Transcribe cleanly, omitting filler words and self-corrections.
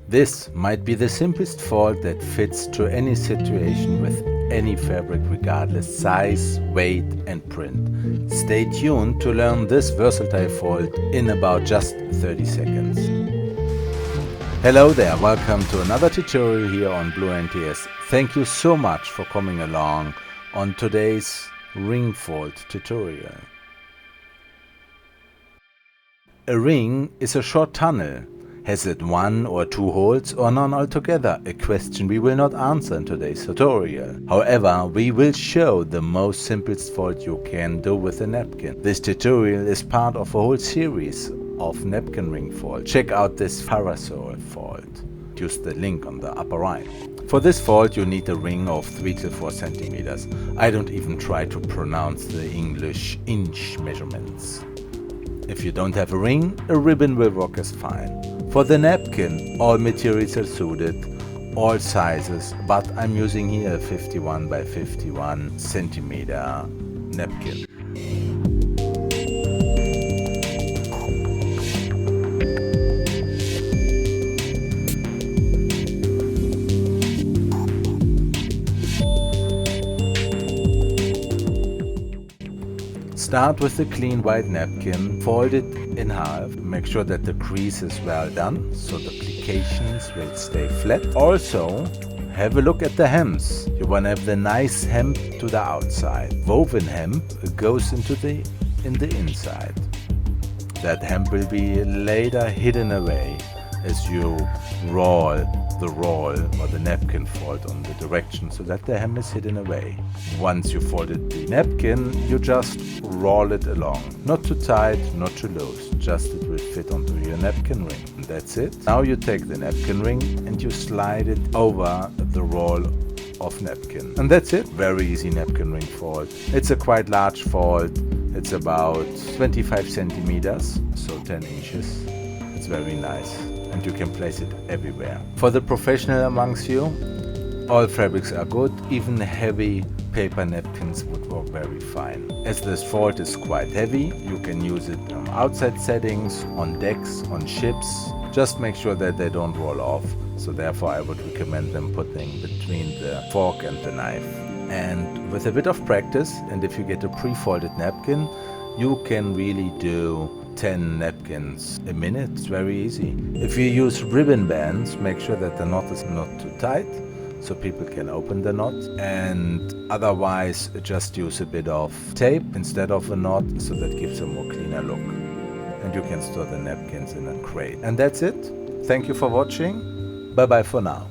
This might be the simplest fold that fits to any situation with any fabric regardless size, weight and print. Stay tuned to learn this versatile fold in about just 30 seconds. Hello there, welcome to another tutorial here on Blue NTS. Thank you so much for coming along on today's ring fold tutorial. A ring is a short tunnel. Has it one or two holes or none altogether? A question we will not answer in today's tutorial. However, we will show the most simplest fold you can do with a napkin. This tutorial is part of a whole series of napkin ring fold. Check out this parasol fold. Use the link on the upper right. For this fold you need a ring of 3 to 4 centimeters. I don't even try to pronounce the English inch measurements. If you don't have a ring, a ribbon will work as fine. For the napkin, all materials are suited, all sizes, but I'm using here a 51 by 51 centimeter napkin. Start with a clean white napkin, fold it in half, make sure that the crease is well done, so the plications will stay flat. Also, have a look at the hems. You want to have the nice hem to the outside. Woven hem goes into the inside. That hem will be later hidden away as you roll the roll or the napkin fold on the direction so that the hem is hidden away. Once you folded the napkin, you just roll it along. Not too tight, not too loose, just it will fit onto your napkin ring. And that's it. Now you take the napkin ring and you slide it over the roll of napkin. And that's it. Very easy napkin ring fold. It's a quite large fold. It's about 25 centimeters, so 10 inches. It's very nice. And you can place it everywhere. For the professional amongst you, all fabrics are good, even heavy paper napkins would work very fine. As this fold is quite heavy, you can use it on outside settings, on decks, on ships. Just make sure that they don't roll off. So therefore I would recommend them putting between the fork and the knife. And with a bit of practice, and if you get a pre-folded napkin, you can really do 10 napkins a minute. It's very easy. If you use ribbon bands, make sure that the knot is not too tight so people can open the knot, and otherwise just use a bit of tape instead of a knot so that gives a more cleaner look. And you can store the napkins in a crate. And that's it. Thank you for watching. Bye bye for now.